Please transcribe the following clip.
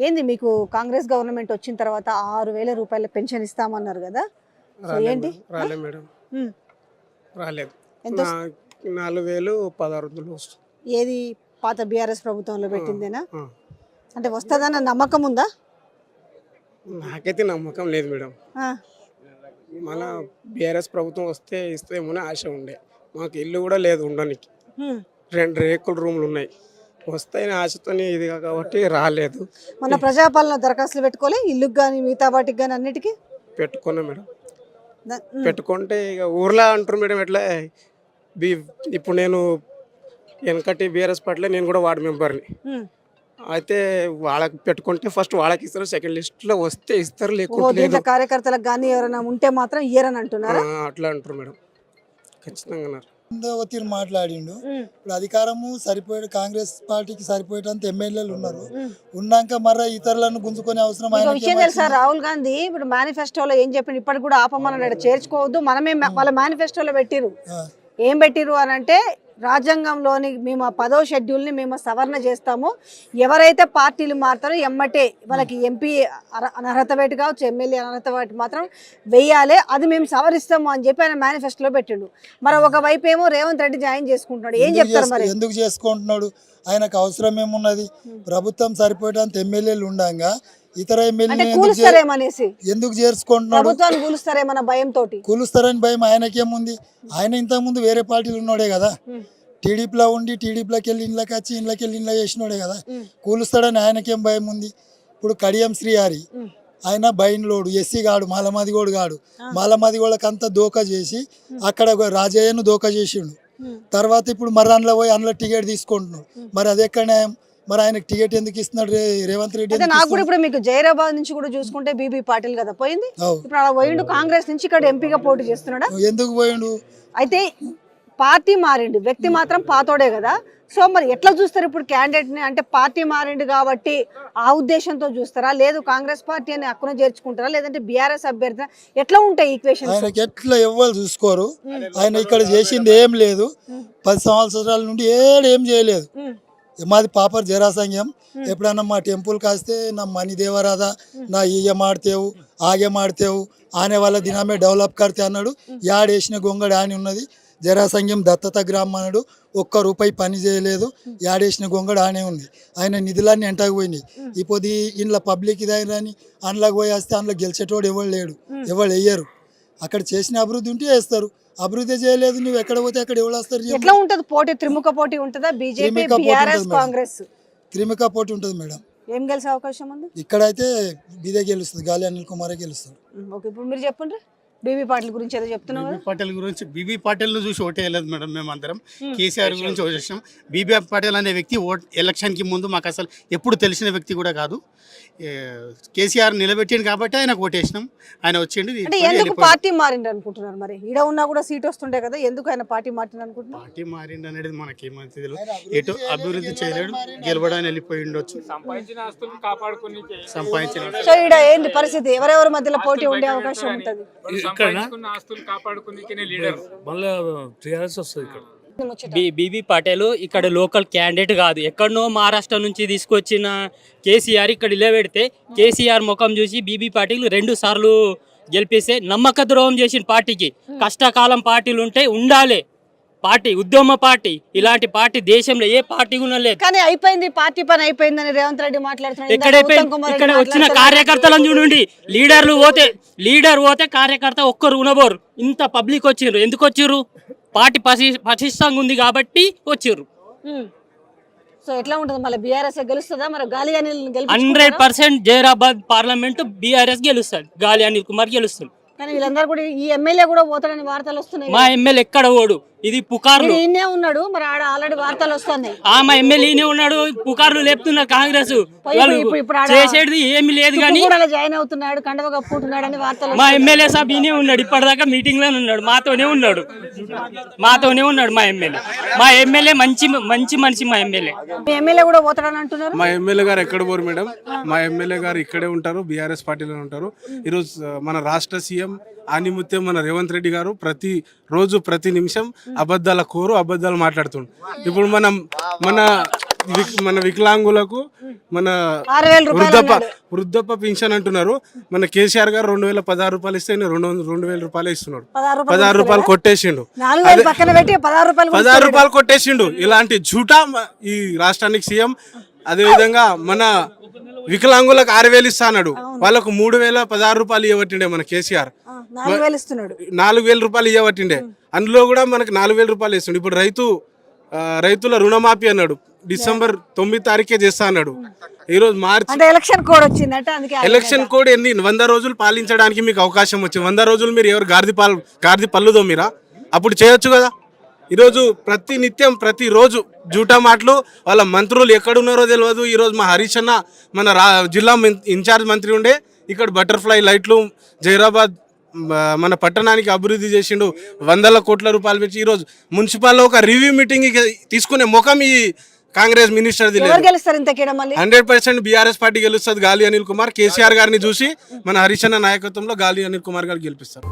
ఏంది మీకు కాంగ్రెస్ గవర్నమెంట్ వచ్చిన తర్వాత 6,000 రూపాయల పెన్షన్ ఇస్తామన్నారు కదా? సో ఏంటి? రాలేదు మేడం, ఉమ్. రాలేదు. ఎంత 4,000 1600 వస్తుంది. ఏది పాత బీఆర్ఎస్ ప్రభుత్వంలో పెట్టిందేనా? అంటే వస్తుందన్న నమ్మకం ఉందా? నాకైతే నమ్మకం లేదు మేడం. ఆ, మళ్ళా బీఆర్ఎస్ ప్రభుత్వం వస్తే ఇస్తేమో ఆశ ఉండే. మాకు ఇల్లు కూడా లేదు ఉండడానికి, ఉమ్. 2 రేకుల రూమ్లు ఉన్నాయి. వస్తాయని ఆశతోనే ఇది కాబట్టి రాలేదు. మొన్న ప్రజాపాలన దరఖాస్తులు పెట్టుకోలే ఇల్లుకి కానీ మిగతా వాటికి కానీ అన్నిటికీ పెట్టుకున్నా మేడం. పెట్టుకుంటే ఇక ఊర్లో అంటారు మేడం ఎట్లా ఇప్పుడు నేను వెనకటి బీఆర్ఎస్ పార్టీలో నేను కూడా వార్డు మెంబర్ని. అయితే వాళ్ళకి పెట్టుకుంటే ఫస్ట్ వాళ్ళకి ఇస్తారు, సెకండ్ లిస్ట్లో వస్తే ఇస్తారు, లేకుంటే లేదు. కార్యకర్తలకు కానీ ఎవరైనా ఉంటే మాత్రం ఇయ్యరని అంటున్నారు. అట్లా అంటారు మేడం, ఖచ్చితంగా అన్నారు. ఒత్తిడి మాట్లాడిండు. ఇప్పుడు అధికారము సరిపోయే కాంగ్రెస్ పార్టీకి సరిపోయేటంత ఎమ్మెల్యేలు ఉన్నారు. ఉన్నాక మర్ర ఇతరులను గుంజుకునే అవసరం విషయం తెలుసా? రాహుల్ గాంధీ ఇప్పుడు మేనిఫెస్టోలో ఏం చెప్పిండు? ఇప్పటికి కూడా ఆపమన్నాడు, చేర్చుకోవద్దు. మనమే వాళ్ళ మేనిఫెస్టోలో పెట్టిరు. ఏం పెట్టిరు అని అంటే రాజ్యాంగంలోని మేము 10వ షెడ్యూల్ని మేము సవరణ చేస్తాము. ఎవరైతే పార్టీలు మారుతారో ఎమ్మటే వాళ్ళకి ఎంపీ అనర్హత వేటు కావచ్చు, ఎమ్మెల్యే అనర్హత వేటు మాత్రం వెయ్యాలి. అది మేము సవరిస్తాము అని చెప్పి ఆయన మేనిఫెస్టోలో పెట్టిండు. మరి ఒకవైపు ఏమో రేవంత్ రెడ్డి జాయిన్ చేసుకుంటున్నాడు. ఏం చెప్తారు మరి? ఎందుకు చేసుకుంటున్నాడు? ఆయనకు అవసరం ఏమున్నది? ప్రభుత్వం సరిపోయేటంత ఎమ్మెల్యేలు ఉండగా ఇతర ఎమ్మెల్యేలు ఎందుకు చేర్చుకుంటున్నాడు? కూలుస్తారేమన్న భయంతో. కూలుస్తారని భయం ఆయనకేముంది? ఆయన ఇంతకుముందు వేరే పార్టీలు ఉన్నాడే కదా, టీడీపీలో ఉండి టీడీపీలోకి వెళ్ళి ఇంట్లోకి వచ్చి ఇంట్లోకి వెళ్ళి ఇంట్లో చేసినోడే కదా. కూలుస్తాడని ఆయనకేం భయం ఉంది? ఇప్పుడు కడియం శ్రీహరి ఆయన బయన్లోడు, ఎస్సీ గాడు, మాలమాదిగోడు గాడు. మాలమాదిగోళ్ళకి అంతా దోకా చేసి అక్కడ రాజయ్యను దోకా చేసిండు. తర్వాత ఇప్పుడు మరి అందులో పోయి అందులో టికెట్ తీసుకుంటున్నాడు. మరి అది ఎక్కడ న్యాయం? మరి ఆయనకు టికెట్ ఎందుకు ఇస్తున్నాడు రేవంత్ రెడ్డి? నాకు కూడా ఇప్పుడు మీకు జైరాబాద్ నుంచి కూడా చూసుకుంటే బీబీ పాటిల్ కదా పోయింది. ఇప్పుడు అలా పోయిండు, కాంగ్రెస్ నుంచి ఇక్కడ ఎంపీగా పోటీ చేస్తున్నాడా? ఎందుకు పోయిండు? అయితే పార్టీ మారిండు, వ్యక్తి మాత్రం పాతోడే కదా. సో మరి ఎట్లా చూస్తారు ఇప్పుడు క్యాండిడేట్ ని? అంటే పార్టీ మారిండు కాబట్టి ఆ ఉద్దేశంతో చూస్తారా, లేదు కాంగ్రెస్ పార్టీ అని అక్కున చేర్చుకుంటారా, లేదంటే బీఆర్ఎస్ అభ్యర్థి? ఎట్లా ఉంటాయి ఈక్వేషన్? ఆయనకి ఎట్లా ఎవ్వరు చూసుకోరు. ఆయన ఇక్కడ చేసింది ఏం లేదు. 10 సంవత్సరాల నుండి ఏం చేయలేదు. మాది పాపర్ జరాసంఘం. ఎప్పుడన్నా మా టెంపుల్ కాస్తే నా మనీ దేవరాదా, నా ఈయ మాడతేవు ఆగే మాడతేవు ఆనే వాళ్ళ దినమే డెవలప్ కడితే అన్నాడు. యాడేసిన గొంగడి ఆని ఉన్నది. జరాసంఘం దత్తత గ్రామం అన్నాడు. 1 రూపాయి పని చేయలేదు. యాడేసిన గొంగడి ఆనే ఉంది. ఆయన నిధులన్నీ ఎంటకు పోయినాయి. ఇప్పుడు ఇంట్లో పబ్లిక్ ఇదైనా అందులోకి పోయి వస్తే అందులో గెలిచేటోడు ఎవరు లేడు, ఎవరు వేయరు. అక్కడ చేసిన అభివృద్ధి ఉంటే వేస్తారు. అభివృద్ధి చేయలేదు, నువ్వు ఎక్కడ పోతే అక్కడ ఎవరు వస్తారు? ఎట్లా ఉంటది పోటీ? త్రిముఖ పోటీ ఉంటుందా? బీజేపీ, బీఆర్ఎస్, కాంగ్రెస్ త్రిముఖ పోటీ ఉంటుంది మేడం. ఏం గెలిచే అవకాశం ఉంది? ఇక్కడైతే బిదే గెలుస్తుంది, గాలి అనిల్ కుమారే గెలుస్తాడు. ఓకే, ఇప్పుడు మీరు చెప్పండి బీబీ పాటిల్ గురించి ఏదో చెప్తున్నారు. బీబీ పాటిల్ చూసి ఓటేయలేదు మేడం. మేము అందరం కేసీఆర్ గురించి ఓటేసాం. బీబీ పాటిల్ అనే వ్యక్తి ఎలక్షన్కి ముందు మాకు అసలు ఎప్పుడు తెలిసిన వ్యక్తి కూడా కాదు. కేసీఆర్ నిలబెట్టిండు కాబట్టి ఆయన ఓటేసినాం. ఆయన వచ్చిండు. అంటే ఎందుకు పార్టీ మారిండు అనుకుంటున్నారు? మరి ఈడ ఉన్నా కూడా సీట్ వస్తుండే కదా, ఎందుకు ఆయన పార్టీ మారిండు అనుకుంటున్నారు? పార్టీ మారిండు అనేది మనకేమైతే తెలియదు. ఎటు అభివృద్ధి చేయలేడు, గెలవడానికి వెళ్ళిపోయి ఉండొచ్చు. సంపాదించిన సో ఈడ ఏంటి పరిస్థితి? ఎవరెవరి మధ్యలో పోటీ ఉండే అవకాశం ఉంటుంది? బీబీ పాటిల్ ఇక్కడ లోకల్ క్యాండిడేట్ కాదు, ఎక్కడనో మహారాష్ట్ర నుంచి తీసుకొచ్చిన కేసీఆర్ ఇక్కడ నిలబెడితే కేసీఆర్ ముఖం చూసి బీబీ పాటిల్ 2 సార్లు గెలిపిస్తే నమ్మక ద్రోహం చేసిన పార్టీకి. కష్టకాలం పార్టీలు ఉంటే ఉండాలి, పార్టీ ఉద్యమ పార్టీ. ఇలాంటి పార్టీ దేశంలో ఏ పార్టీ కూడా లేదు. కానీ అయిపోయింది, పార్టీ పని అయిపోయిందని రేవంత్ రెడ్డి మాట్లాడుతున్నాడు. ఇక్కడ వచ్చిన కార్యకర్తలను చూడండి. లీడర్ పోతే కార్యకర్త ఒక్కరు ఉనబోరు. ఇంత పబ్లిక్ వచ్చిర్రు. ఎందుకు వచ్చిర్రు? పార్టీ పటిష్టంగా ఉంది కాబట్టి వచ్చిర్రు. సో ఎట్లా ఉంటుంది మళ్ళీ? బీఆర్ఎస్ గెలుస్తుందా? మరి గాలి అనిల్ 100% జైరాబాద్ పార్లమెంట్ బీఆర్ఎస్ గెలుస్తాడు, గాలి అనిల్ కుమార్ గెలుస్తాడు. కానీ వీళ్ళందరూ కూడా ఈ ఎమ్మెల్యే కూడా పోతాడని వార్తలు వస్తున్నాయి. మా ఎమ్మెల్యే ఎక్కడ ఓడు, ఇది పుకార్లు. ఈయనే ఉన్నాడు, మరి ఆడ ఆల్రెడీ వార్తలు వస్తున్నాయి. మా ఎమ్మెల్యేనే ఉన్నాడు, పుకార్లు లేపుతున్నారు కాంగ్రెస్. చేసేది ఏమి లేదు కానీ జాయిన్ అవుతున్నాడు, కండవ కప్పుకుంటున్నాడు అని వార్తలు. మా ఎమ్మెల్యే సాబ్ ఈయనే ఉన్నాడు, ఇప్పటిదాకా మీటింగ్ లోనే ఉన్నాడు, మాతోనే ఉన్నాడు. మా ఎమ్మెల్యే మంచి మనిషి. మా ఎమ్మెల్యే కూడా పోతాడని అంటున్నారు. మా ఎమ్మెల్యే గారు ఎక్కడ పోరు మేడం. మా ఎమ్మెల్యే గారు ఇక్కడే ఉంటారు, బీఆర్ఎస్ పార్టీలో ఉంటారు. ఈరోజు మన రాష్ట్ర సీఎం ఆనిముత్యం మన రేవంత్ రెడ్డి గారు ప్రతి రోజు ప్రతి నిమిషం అబద్ధాల కోరు, అబద్ధాలు మాట్లాడుతుండు. ఇప్పుడు మన మన వికలాంగులకు మన 6,000 రూపాయలు వృద్ధప్ప పింఛన్ అంటున్నారు. మన కేసీఆర్ గారు 2,016 రూపాయలు ఇస్తే 2,000 రూపాయలు ఇస్తున్నాడు. 16 రూపాయలు కొట్టేసిండు. 4,000 పక్కన పెట్టి 16 రూపాయలు 16 రూపాయలు కొట్టేసిండు. ఇలాంటి జూటా ఈ రాష్ట్రానికి సీఎం. అదే విధంగా మన వికలాంగులకు 6,000 ఇస్తాడు. వాళ్ళకు 3,016 రూపాయలు ఇవ్వబట్టిండే మన కేసీఆర్. 4,000 ఇస్తున్నాడు. 4,000 రూపాయలు ఇవ్వబట్టిండే. అందులో కూడా మనకు 4,000 రూపాయలు ఇస్తుండే. ఇప్పుడు రైతుల రుణమాఫీ అన్నాడు. డిసెంబర్ 9 తారీఖే చేస్తా అన్నాడు. ఈ రోజు మార్చి అంటే ఎలక్షన్ కోడ్ వచ్చిందంటే అందుకే ఎలక్షన్ కోడ్ 100 రోజులు పాలించడానికి మీకు అవకాశం వచ్చింది. 100 రోజులు మీరు ఎవరు గాడిది పళ్ళు దోమిరా? అప్పుడు చేయొచ్చు కదా. ఈరోజు ప్రతిరోజు జూటా మాటలు. వాళ్ళ మంత్రులు ఎక్కడున్నారో తెలియదు. ఈరోజు మా హరీష్ అన్న మన జిల్లా ఇన్ఛార్జ్ మంత్రి ఉండే ఇక్కడ బటర్ఫ్లై లైట్లు జైరాబాద్ మన పట్టణానికి అభివృద్ధి చేసిండు. 100 కోట్ల రూపాయలు పెట్టి ఈరోజు మున్సిపల్లో ఒక రివ్యూ మీటింగ్ తీసుకునే ముఖం ఈ కాంగ్రెస్ మినిస్టర్ది లేదు. 100% బీఆర్ఎస్ పార్టీ గెలుస్తుంది. గాలి అనిల్ కుమార్ కేసీఆర్ గారిని చూసి మన హరీష్ అన్న నాయకత్వంలో గాలి అనిల్ కుమార్ గారు గెలిపిస్తారు.